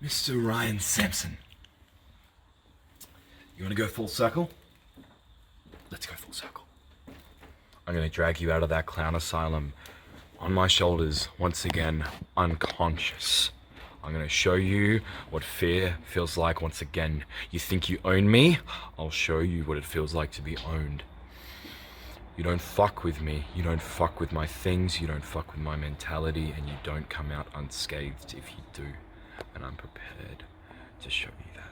Mr. Ryan Sampson. You want to go full circle? Let's go full circle. I'm going to drag you out of that clown asylum on my shoulders, once again, unconscious. I'm going to show you what fear feels like once again. You think you own me? I'll show you what it feels like to be owned. You don't fuck with me, you don't fuck with my things, you don't fuck with my mentality, and you don't come out unscathed if you do. And I'm prepared to show you that.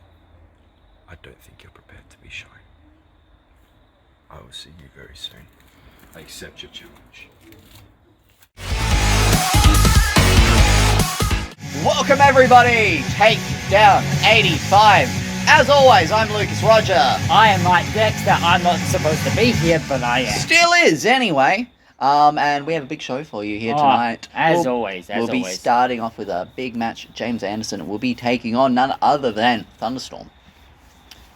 I don't think you're prepared to be shown. I will see you very soon. I accept your challenge. Welcome everybody! Takedown 85. As always, I'm Lucas Roger. I am Mike Dexter. I'm not supposed to be here, but I am. Still is, anyway. And we have a big show for you here tonight. As always. We'll be starting off with a big match. James Anderson will be taking on none other than Thunderstorm.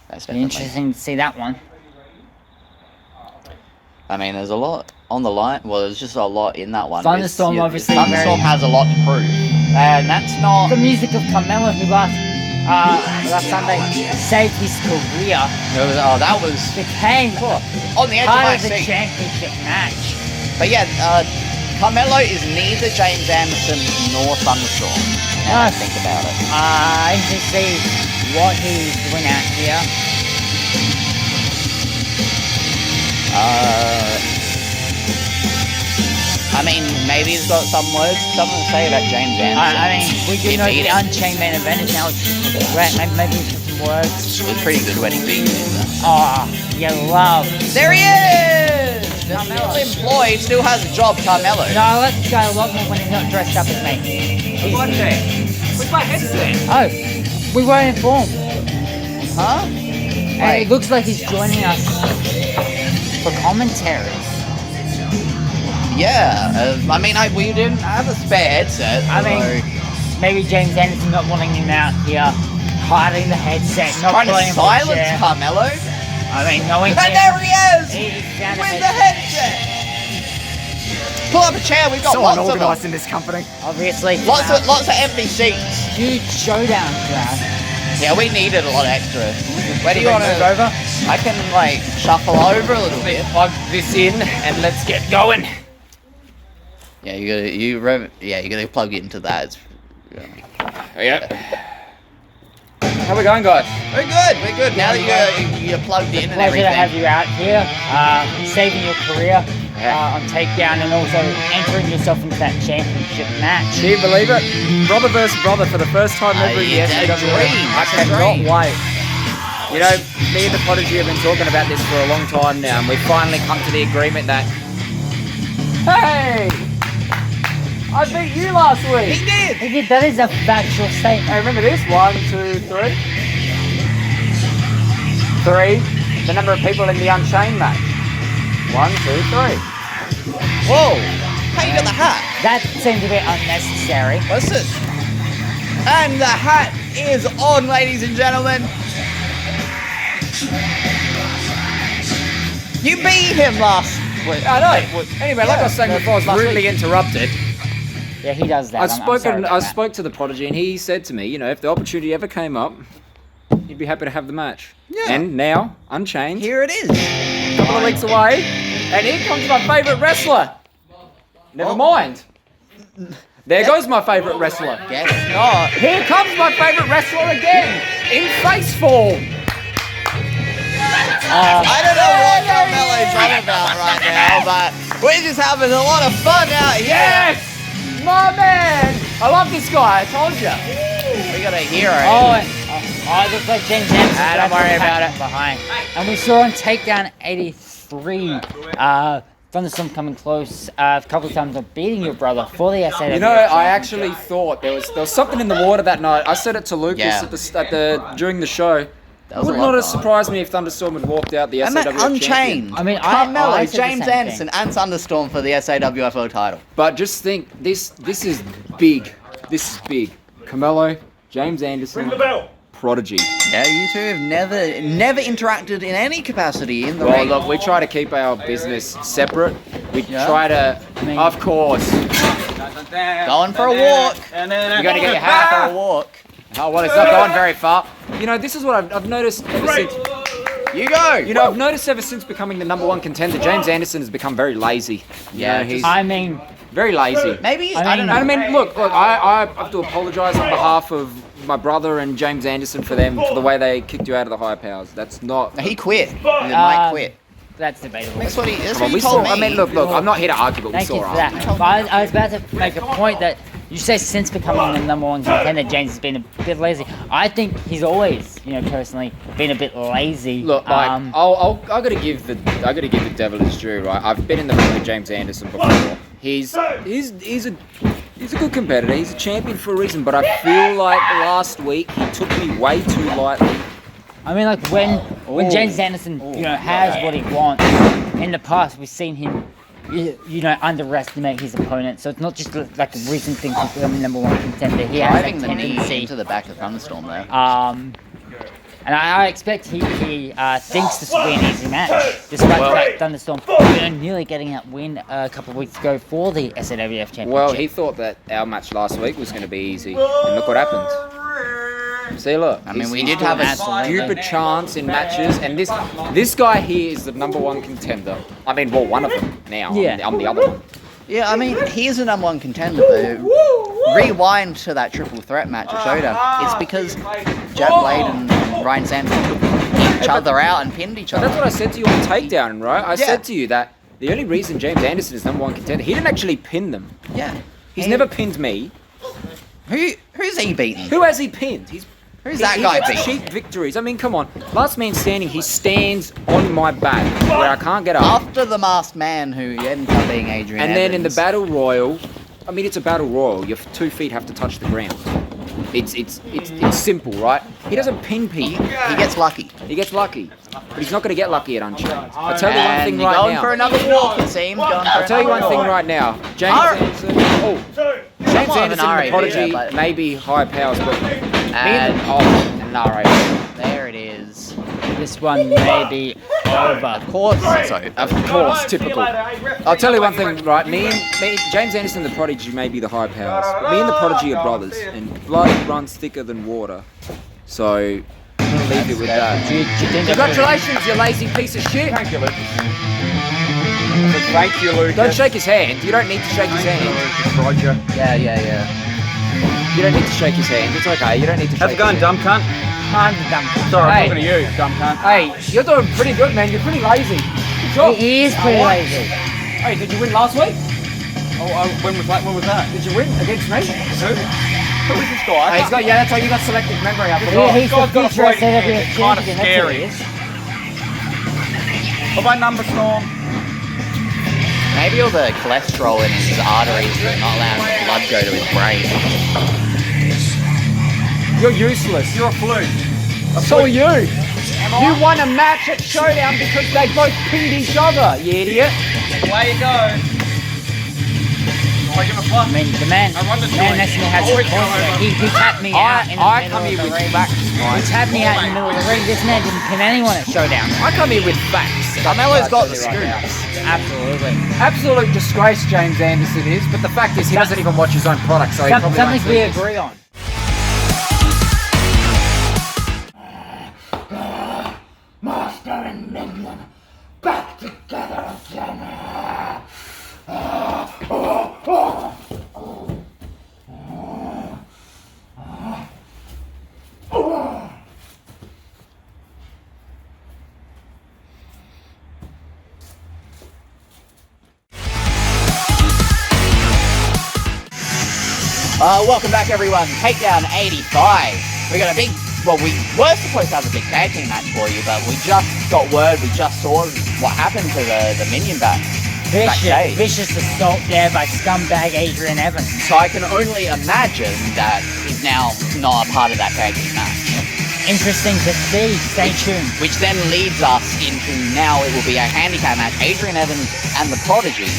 That's definitely interesting to see that one. I mean, there's a lot on the line. Well, there's just a lot in that one. Thunderstorm obviously Thunderstorm has a lot to prove. And that's not... The music of Carmelo, who last Sunday saved his career. That was... Became on the edge part of the championship match. But yeah, Carmelo is neither James Anderson nor Thunderstorm. Now I think about it. I can see what he's doing out here. I mean, maybe he's got something to say about James Anderson. I mean, we do know the Unchained main event is now great. Maybe he's got some words. It was pretty good when he beat him. Oh, you love. There he is! Still employed, still has a job, Carmelo. No, I like this guy a lot more when he's not dressed up as me. One day. Where's my headset? Oh, we weren't informed. Huh? And it looks like he's joining us for commentary. Yeah, I mean, we didn't have a spare headset. I mean, maybe James Anderson not wanting him out here, hiding the headset, not trying to playing silence Carmelo. I mean, knowing and there he is! With the headset! Pull up a chair, we've got so lots of them. unorganised in this company. Obviously. Lots of empty seats. Huge showdown crowd. Yeah, we needed a lot extra. Where do you want to move over? I can, shuffle over a little bit. Plug this in and let's get going. Yeah, you gotta plug it into that. Yep. How we going, guys? We're good. Now that you're plugged in and Pleasure everything. to have you out here, saving your career on Takedown and also entering yourself into that championship match. Can you believe it? Brother versus brother for the first time ever in the SAW. I cannot wait. You know, me and the Prodigy have been talking about this for a long time now, and we've finally come to the agreement that, hey, I beat you last week. He did. That is a factual statement. Hey, remember this? 1, 2, 3. 3. The number of people in the Unchained match. 1, 2, 3. Whoa! How you got the hat? That seemed a bit unnecessary. What's this? And the hat is on, ladies and gentlemen. You beat him last week. I know. Anyway, like I was saying before, I was rudely interrupted. Yeah, he does that. I spoke to the Prodigy, and he said to me, you know, if the opportunity ever came up, he'd be happy to have the match. Yeah. And now, Unchained, Here it is. a couple of weeks away, and here comes my favourite wrestler. Never mind. There goes my favourite wrestler. Guess not. Here comes my favourite wrestler again, in face form. I don't know what Carmelo's on about right now, but we're just having a lot of fun out here. Yes! My man! I love this guy, I told you. We got a hero. Oh, it looks like James Anderson. Don't worry about it. Behind. And we saw on Takedown 83, Thunderstorm coming close a couple of times of beating your brother for the SAW. You know, I actually thought there was something in the water that night. I said it to Lucas during the show. Would not have surprised me if Thunderstorm had walked out the SAWF Unchained. champion. I mean, Carmelo, I said the James same Anderson, thing. and Thunderstorm for the SAWFO title. But just think, this is big. This is big. Carmelo, James Anderson, Prodigy. Yeah, you two have never interacted in any capacity in the Well, ring. look, we try to keep our business separate. We try to, of course. Going for a walk. You got to get your hat for a walk. Oh, well, it's not going very far. You know, this is what I've noticed ever since. You go. You know, I've noticed ever since becoming the #1 contender, James Anderson has become very lazy. Yeah, he's I mean, very lazy. Maybe, I I don't know. I mean, look, I have to apologise on behalf of my brother and James Anderson for the way they kicked you out of the high powers. That's not. He quit. He might quit. that's debatable. That's what he Come on, we told saw. me. I mean, look, I'm not here to argue, but we Thank you saw for it. that. But I was about to make a point that you say since becoming the #1 contender, James has been a bit lazy. I think he's always, personally, been a bit lazy. Look, like, I gotta give the devil his due, right? I've been in the ring with James Anderson before. He's a good competitor. He's a champion for a reason, but I feel like last week he took me way too lightly. I mean, like when James Anderson, has what he wants. In the past, we've seen him, underestimate his opponent. So it's not just like a recent thing to becoming #1 contender. He has Driving a the knee tendency. into the back of Thunderstorm there. And I expect he thinks this will be an easy match, despite the fact Thunderstorm nearly getting that win a couple of weeks ago for the SAWF Championship. Well, he thought that our match last week was going to be easy, and look what happened. See, look. I mean, he's- we he's did have doing a stupid chance in matches, and this guy here is the #1 contender. I mean, well, one of them now. Yeah. I'm the other one. Yeah, I mean, he is the #1 contender, but rewind to that triple threat match at Showdown. It's because Jack Blade and Ryan Sanderson took each other out and pinned each But other. that's what I said to you on Takedown, right? I Yeah. said to you that the only reason James Anderson is #1 contender, he didn't actually pin them. Yeah. He's never pinned me. Who's he beaten? Who has he pinned? Who's that he guy gets beaten? cheap victories. I mean, come on. Last man standing, he stands on my back where I can't get up. After the masked man who ends up being Adrian And then in the Evans. battle royal, I mean, it's a battle royal. Your 2 feet have to touch the ground. It's simple, right? He doesn't pin people. He gets lucky. He gets lucky, but he's not going to get lucky at Unchained. I'll tell you one And thing you're right going now. for another walk, it seems. I'll tell you one thing right now. James Anderson. Oh, James Somewhat of an Anderson and RA the Prodigy there, but- may be high powers, but And- an RA. There it is. This one may be over. Of course, so. Of course, typical. I'll tell you one thing, right? Me, James Anderson and the Prodigy may be the high powers, but me and the Prodigy are brothers, and blood runs thicker than water. So, I'm gonna leave you with that. Do you think Congratulations, you lazy piece of shit! Thank you, Lucas. Thank you, Lucas. Don't shake his hand. You don't need to shake his hand. Lucas, Roger. Yeah. You don't need to shake his hand. It's okay. You don't need to How's shake it going, his dumb cunt? I'm dumb. Sorry, Hey. I'm talking to you, dumb cunt. hand. Hey, you're doing pretty good, man. You're pretty lazy. Good job. He is pretty lazy. Hey, did you win last week? Oh, when was that? When was that? Did you win against me? Who is this guy? Hey, he's got, that's why you got selective memory. I He's forgot. the God's got a future fighting hand. SAWF It's kind of champion, that's what he scary. is. What about number storm? Maybe all the cholesterol in his arteries are not allowing the blood go to his brain. You're useless. You're a fluke. So are you. You won a match at Showdown because they both pinned each other, you idiot. Away you go. I give a fuck. I mean, the man next to me has Always some points go there. over. He tapped me out in the I middle come of here the with ring. facts, He right? tapped me out in the middle of the ring. This man didn't pin anyone at Showdown. I come here with facts. Carmelo's got the Right now. scoops. Absolutely. Absolute disgrace, James Anderson is, but the fact is he doesn't even watch his own product, so he probably Something won't we see this. agree on. Master and minion back together again. Welcome back, everyone. Takedown 85. We got a big. Well, we were supposed to have a big tag team match for you, but we just got word. We just saw what happened to the minion back. backstage. Vicious assault there by scumbag Adrian Evans. So I can only imagine that he's now not a part of that tag team match. Interesting to see. Stay tuned. Which then leads us into now it will be a handicap match. Adrian Evans and the Prodigy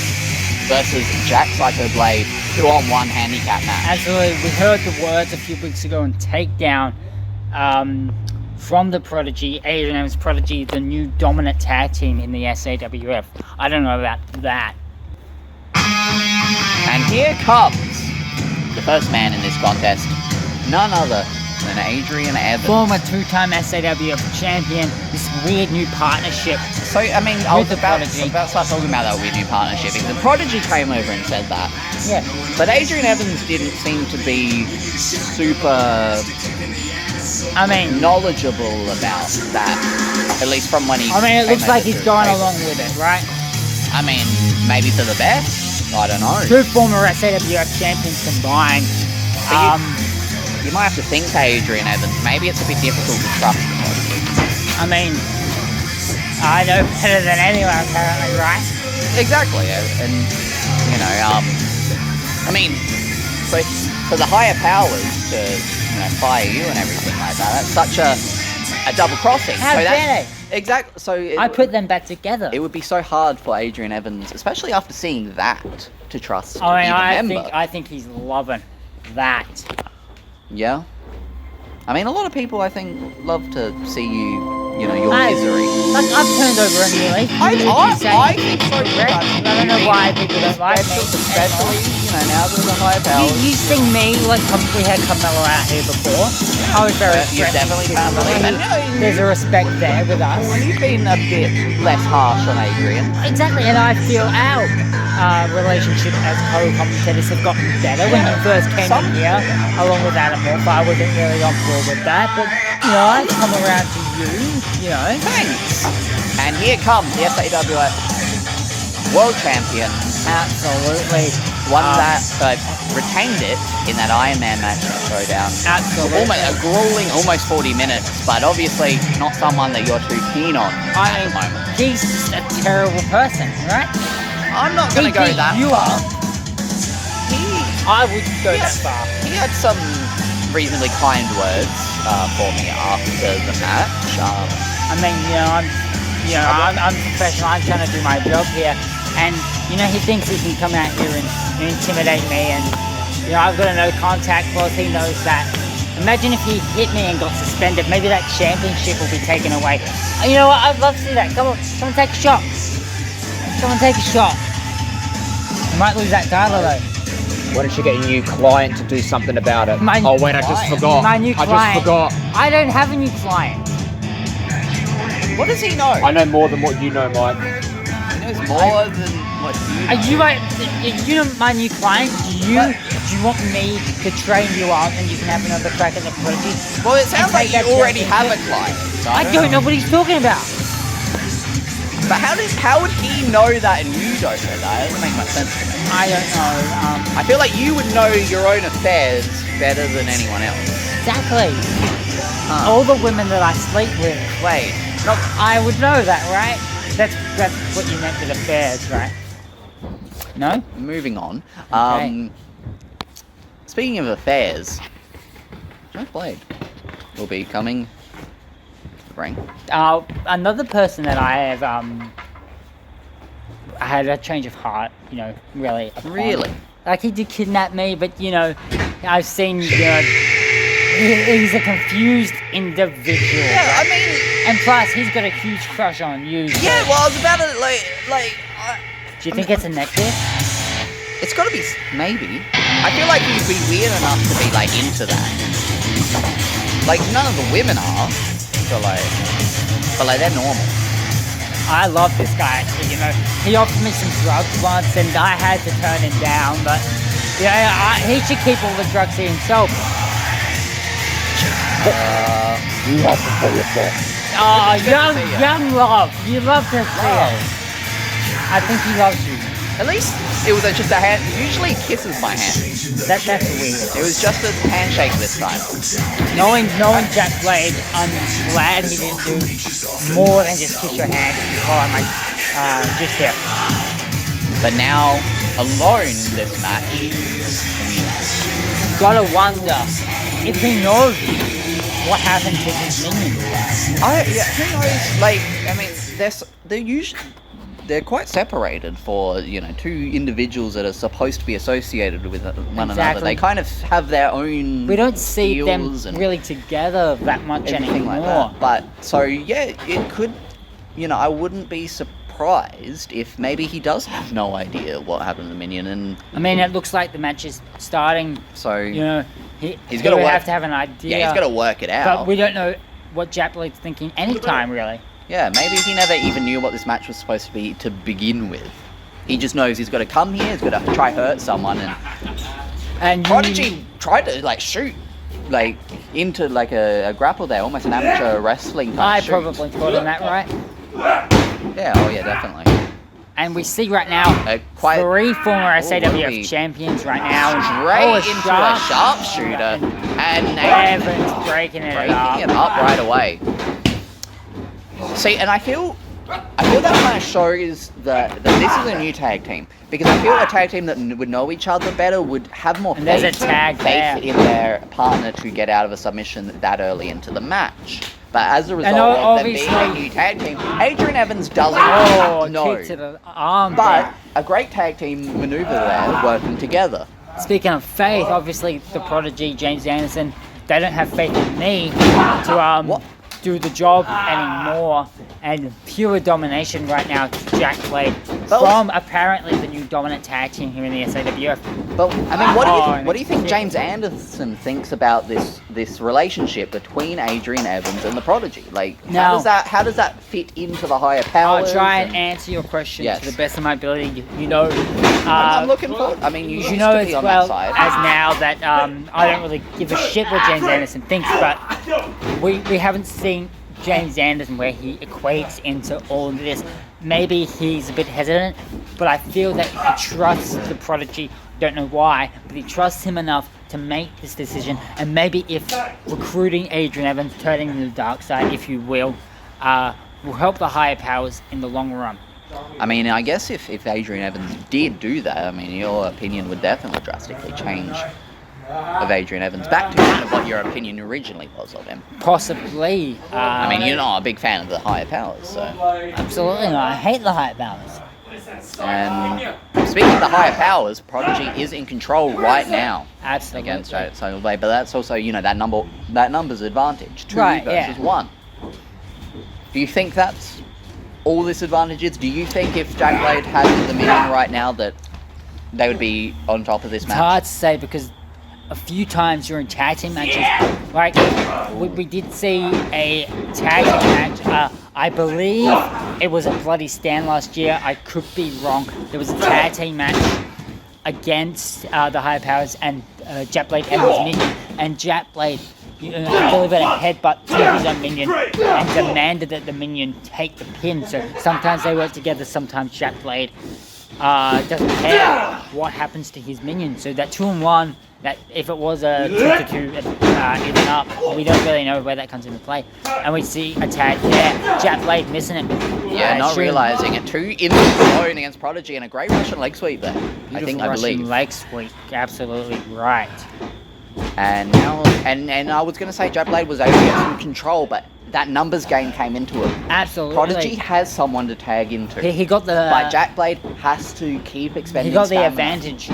versus Jack Psycho Blade, 2-on-1 handicap match. Absolutely. We heard the words a few weeks ago in Takedown from the Prodigy. Adrian Evans Prodigy, the new dominant tag team in the SAWF. I don't know about that. And here comes the first man in this contest, none other and Adrian Evans. Former two-time SAWF champion. This weird new partnership. So, I mean, I was With the about Prodigy. to start talking about that weird new partnership because the Prodigy came over and said that. Yeah. But Adrian Evans didn't seem to be super I mean, knowledgeable about that, at least from when he it looks came like over he's to going Facebook. along with it, right? I mean, maybe for the best. I don't know. Two former SAWF champions combined. But you might have to think to Adrian Evans. Maybe it's a bit difficult to trust the Prodigy. I mean, I know better than anyone apparently, right? Exactly, and you know, I mean, for the higher powers to fire you and everything like that, that's such a double crossing. How so dare they? Exactly. So I put them back together. it would be so hard for Adrian Evans, especially after seeing that, to trust I mean, even member. I think he's loving that. Yeah. I mean, a lot of people, I think, love to see your misery. Like, I've turned over a new leaf. I I think so too. Correct? I don't know why people don't like me. Especially, now that the higher powers. You sing me like we had Carmelo out here before. I was very You've friendly definitely to found Carmelo. the There's a respect there with us. You've been a bit less harsh on Adrian. Exactly, and I feel our relationship as co-commentators have gotten better. When you first came in here, along with Adam Wolf, I wasn't really on board with that, but I've come around to you. Thanks. And here comes the SAWF World Champion. Absolutely. One that retained it in that Iron Man match at Takedown. Absolutely. A grueling, almost 40 minutes, but obviously not someone that you're too keen on at the moment. He's just a terrible person, right? I'm not going to go that You far. are. I would go that far. He had some reasonably kind words for me after the match. I mean, I'm professional. I'm trying to do my job here, and he thinks he can come out here and intimidate me, and I've got a no contact clause. He knows that. Imagine if he hit me and got suspended. Maybe that championship will be taken away. You know what? I'd love to see that. Come on, take a shot. Come on, take a shot. You might lose that title though. Why don't you get a new client to do something about it? My Oh wait, I just forgot. My new I client. just forgot. I don't have a new client. What does he know? I know more than what you know, Mike. He knows more than what you know. You know my new client? Do you want me to train you up and you can have another crack at the Prodigy? Well, it sounds like you take that already have a championship? client. So I don't know what he's talking about. But how would he know that and you don't know that? It doesn't make much sense to me. I don't know. I feel like you would know your own affairs better than anyone else. Exactly. All the women that I sleep with, Wait, I would know that, right? That's what you meant with affairs, right? No? moving on. Okay. Speaking of affairs, Joe Blade will be coming to the ring. Another person that I have I had a change of heart, really. upon. Really? Like, he did kidnap me, but, I've seen, he's a confused individual. Yeah, I mean, And plus, he's got a huge crush on you. so- yeah. Well, I was about to Do you think it's a necklace? it's got to be maybe. I feel like he'd be weird enough to be into that. None of the women are, but they're normal. I love this guy, actually, He offered me some drugs once, and I had to turn him down, but, he should keep all the drugs to himself. You have to pay your debt. Oh, It's good to see ya. young love. You love to see it. I think he loves you. At least it was just a hand. Usually he kisses my hand. That's weird. It was just a handshake this time. Knowing Jack Blade, I'm glad he didn't do more than just kiss your hand while I'm just here. But now, alone this match, Gotta wonder if he knows what happened to his minion. who knows? They're quite separated for two individuals that are supposed to be associated with one another. Exactly. They kind of have their own. We don't see them deals and really together that much everything anymore. like that. But so yeah, it could. I wouldn't be surprised if maybe he does have no idea what happened to Minion, and I mean, it looks like the match is starting. so He's gotta would work- have to have an idea. Yeah, he's got to work it But out. we don't know what Jap Blade's thinking anytime, really. Yeah, maybe he never even knew what this match was supposed to be to begin with. He just knows he's got to come here, he's got to try hurt someone, and Prodigy tried to like shoot like into like a grapple there, almost an amateur wrestling kind I of shoot. probably caught him that right. Yeah, oh yeah, definitely. And we see right now Quite 3 former SAWF really champions right now. straight into a sharpshooter, and Evans breaking it breaking it up. up right away. See, and I feel that kind of shows that this is a new tag team, because I feel a tag team that would know each other better would have more And there's a faith, tag there. in their partner to get out of a submission that early into the match. But as a result And of them being a obviously- new tag team, Adrian Evans doesn't know. Kick to the arm. But there. a great tag team maneuver there, working together. Speaking of faith, obviously the Prodigy, James Anderson, they don't have faith in me to do the job anymore. And pure domination right now to Jack Blade from apparently the new dominant tag team here in the SAWF. But I mean, what do you think Yeah. James Anderson thinks about this relationship between Adrian Evans and the Prodigy? Like, Now- how does that fit into the higher powers? I'll try and answer your question Yes. to the best of my ability. You know, I'm looking for. I mean, you used you know to as be on well that side. as now that I don't really give a shit what James Anderson thinks, but we haven't seen James Anderson where he equates into all of this. Maybe he's a bit hesitant, but I feel that he trusts the Prodigy. Don't know why, but he trusts him enough to make this decision. And maybe if recruiting Adrian Evans, turning him to the dark side, if you will help the higher powers in the long run. I mean, I guess if Adrian Evans did do that, I mean, your opinion would definitely drastically change of Adrian Evans back to kind of what your opinion originally was of him. Possibly. I mean, you're not a big fan of the higher powers, so. Absolutely not. I hate the higher powers. And speaking of the higher powers, Prodigy is in control right now Absolutely. against Soul Blade, but that's also, you know, that numbers advantage, 2 Right, versus yeah. 1. Do you think that's all this advantage is? Do you think if Jack Blade had the minion right now that they would be on top of this It's match? hard to say because a few times during tag team matches, like we did see a tag team match. I believe it was a Bloody Stand last year. I could be wrong. There was a tag team match against the Higher Powers and Jap Blade and his minion. And Jap Blade delivered a headbutt to his own minion and demanded that the minion take the pin. So sometimes they work together, sometimes Jap Blade doesn't care what happens to his minion. So that 2-on-1, that if it was a 2-2 even up, we don't really know where that comes into play. And we see a tag there, Jap Blade missing it. Yeah, not shooting realizing it. 2 in the zone against Prodigy and a great Russian leg sweep there. I beautiful Russian believe. leg sweep, absolutely right. And I was going to say Jab Blade was able to get some control, but that numbers game came into it. Absolutely. Prodigy has someone to tag into. He got the. But Jack Blade has to keep expending He got the stamina. advantage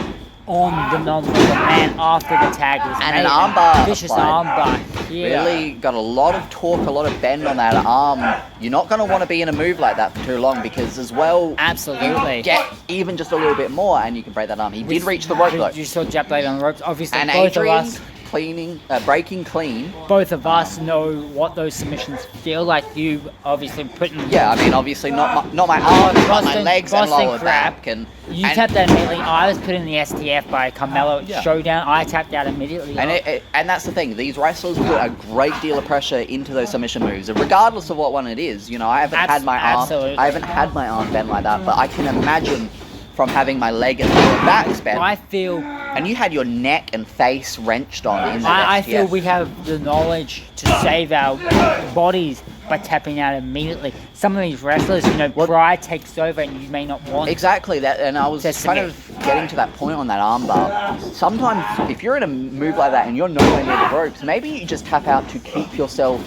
on the non-lethal man after the tag was And made. an armbar Vicious applied. armbar. Yeah. Really got a lot of torque, a lot of bend on that arm. You're not going to want to be in a move like that for too long because as well, Absolutely. you get even just a little bit more and you can break that arm. He did reach the rope though. You saw Jap Blade on the ropes. Obviously, And both Adrian of us, breaking clean. both of us know what those submissions feel like. You obviously putting. Yeah, I mean, obviously not my arms, but my Boston- legs and Boston lower crab. back. And tapped out immediately. I was put in the STF by Carmelo Yeah. Showdown. I tapped out immediately. and that's the thing. These wrestlers put a great deal of pressure into those submission moves, regardless of what one it is. You know, I haven't had my arm. Absolutely. I haven't had my arm bent like that, but I can imagine from having my leg and lower back bent. I feel. And you had your neck and face wrenched on in the I STF. feel we have the knowledge to save our bodies by tapping out immediately. Some of these wrestlers, pride takes over and you may not want. Exactly that, and I was Just kind to of getting to that point on that armbar. Sometimes, if you're in a move like that and you're nowhere near the ropes, maybe you just tap out to keep yourself,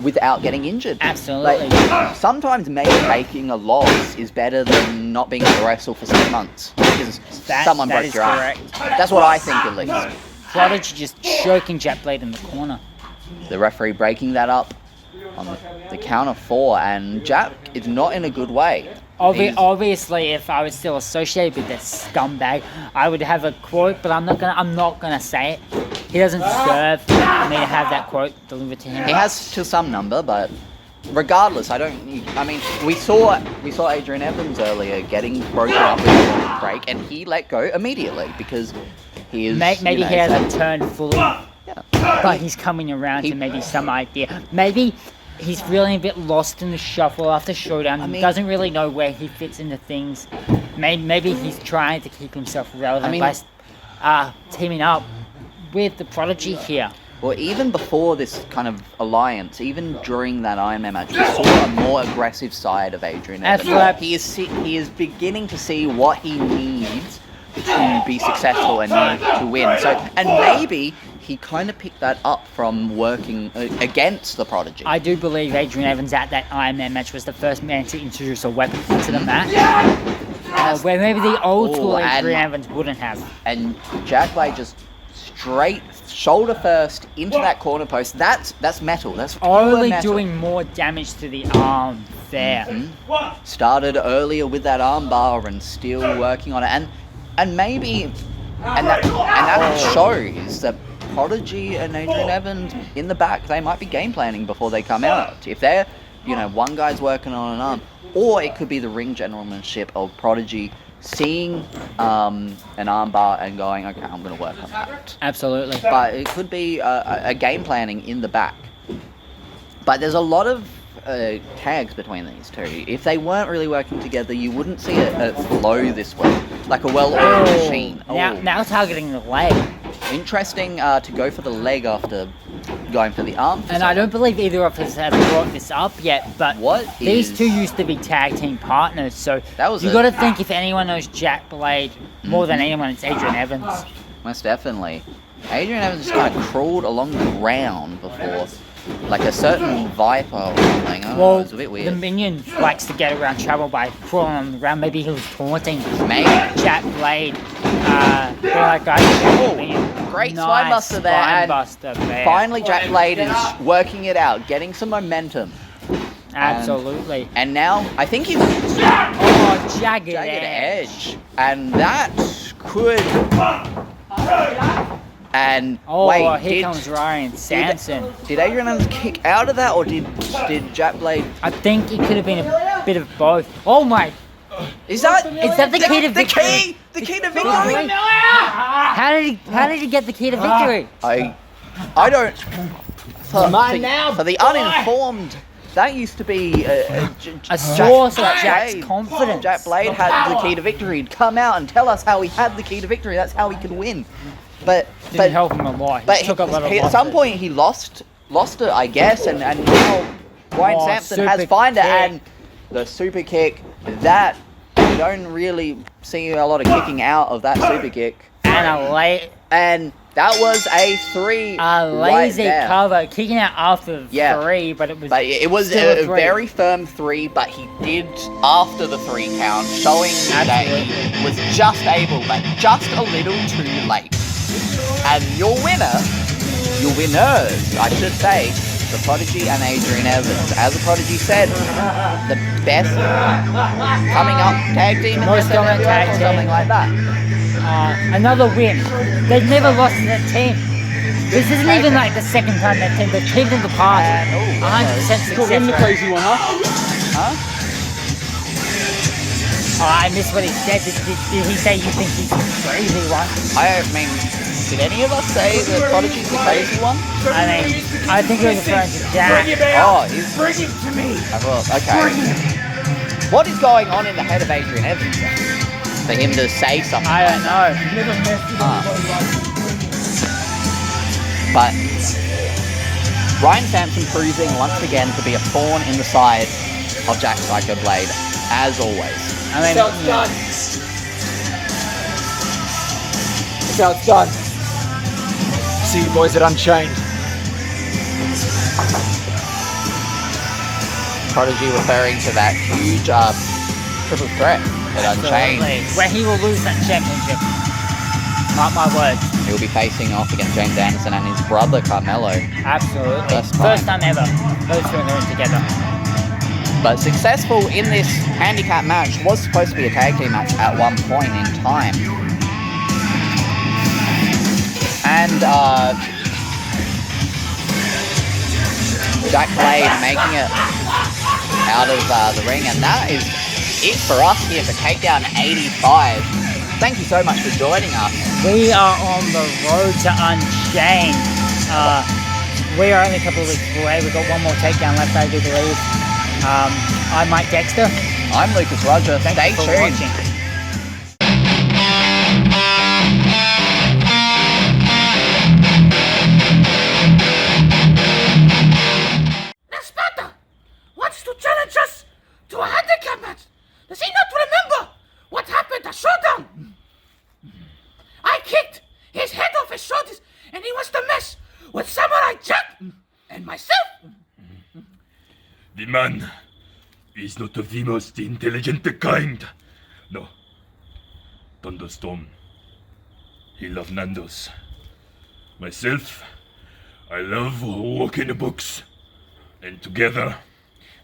without getting injured. Absolutely. Like, sometimes maybe taking a loss is better than not being able to wrestle for 6 months because someone that broke is your arm. correct. That's what I think, at least. Prodigy just choking Jap Blade in the corner. The referee breaking that up on the count of 4, and Jap is not in a good way. Obviously, if I was still associated with this scumbag, I would have a quote, but I'm not gonna say it. He doesn't deserve me to have that quote delivered to him. He has to some number, but regardless, I mean, we saw Adrian Evans earlier getting broken up with a break, and he let go immediately because he is. Maybe he hasn't turned fully, Yeah. but he's coming around to maybe some idea. Maybe he's feeling a bit lost in the shuffle after Showdown. He doesn't really know where he fits into things. Maybe he's trying to keep himself relevant by teaming up with the Prodigy here. Well, even before this kind of alliance, even during that Iron Man match, we saw a more aggressive side of Adrian Evans. Right. He is beginning to see what he needs to be successful and to win. So, and maybe he kind of picked that up from working against the Prodigy. I do believe Adrian Evans at that Iron Man match was the first man to introduce a weapon into the match. Where maybe the old school Adrian Evans wouldn't have. And Jack Blade just straight shoulder first into that corner post. That's metal. That's pure Only metal. doing more damage to the arm there. Started earlier with that arm bar and still working on it. And maybe that shows that Prodigy and Adrian Evans in the back, they might be game planning before they come out. If they're, one guy's working on an arm, or it could be the ring generalmanship of Prodigy seeing an arm bar and going, okay, I'm going to work on that. Absolutely. But it could be a game planning in the back. But there's a lot of tags between these two. If they weren't really working together, you wouldn't see it flow this way, like a well-oiled machine. Now targeting the leg. Interesting to go for the leg after going for the arm. And I don't believe either of us have brought this up yet, but these two used to be tag team partners, so you got to think if anyone knows Jack Blade more than anyone, it's Adrian Evans. Most definitely. Adrian Evans just kind of crawled along the ground before, like a certain viper or something. Well, it's a bit weird. the minion likes to get around trouble by crawling on the ground. Maybe he was taunting Jack Blade. They're like, guys, great spine buster there. Finally, Jack Blade is working it out, getting some momentum. Absolutely. And now, I think he's... Jagged Edge. And that could... And here comes Ryan Sampson. Did Adrian Evans kick out of that, or did Jack Blade? I think it could have been a bit of both. Oh my! Is that the key to victory? The key to victory? How did he get the key to victory? I don't. For the uninformed, that used to be a source of Jack's confidence. Jack Blade had the key to victory. He'd come out and tell us how he had the key to victory. That's how he could win. But didn't help him a lot. But at some point he lost it, I guess, and now Ryan Sampson has found it, and the super kick that you don't really see a lot of kicking out of that super kick. And that was a 3. A lazy cover, kicking out after 3, but it was a very firm 3, but he did after the 3 count, showing that he was just able, but just a little too late. And your winners, I should say, the Prodigy and Adrian Evans. As the Prodigy said, the best coming up tag team in most dominant tag team, something like that. Another win. They've never lost to that team. This isn't even like the second time that team. They've teamed in the past. 100% success. The crazy one, Huh? Oh, I missed what he said. Did he say you think he's the crazy one? I mean, did any of us say the Prodigy's the crazy one? I think he was referring to Jack. Bring him to me. Okay. What is going on in the head of Adrian Evans for him to say something? I don't know. But Ryan Sampson proving once again to be a thorn in the side of Jack Psycho Blade, as always. That's how it's done. That's how it's done. See you boys at Unchained. Prodigy referring to that huge triple threat at Unchained. Where he will lose that championship. Mark my words. He'll be facing off against James Anderson and his brother Carmelo. Absolutely. First time ever. Those two are in together. but successful in this handicap match. Was supposed to be a tag team match at one point in time. And Jack Blade making it out of the ring, and that is it for us here for Takedown 85. Thank you so much for joining us. We are on the road to Unchained. We are only a couple of weeks away. We've got one more takedown left, I do believe. I'm Mike Dexter. I'm Lucas Roger. Stay for tuned. watching. Sparta wants to challenge us to a handicap match. Does he not remember what happened at Showdown? I kicked his head off his shoulders and he wants to mess with Samurai Jack and myself. The man is not of the most intelligent kind. No. Thunderstorm. He loves Nando's. Myself, I love walking the books. And together,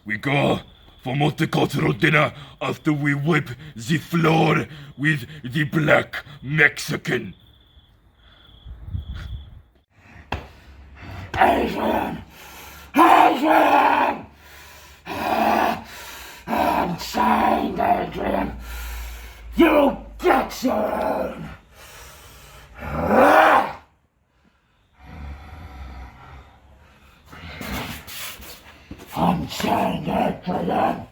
we go for multicultural dinner after we wipe the floor with the black Mexican. Adrian! Adrian! Unchained, Adrian! You get your own! Unchained, Adrian!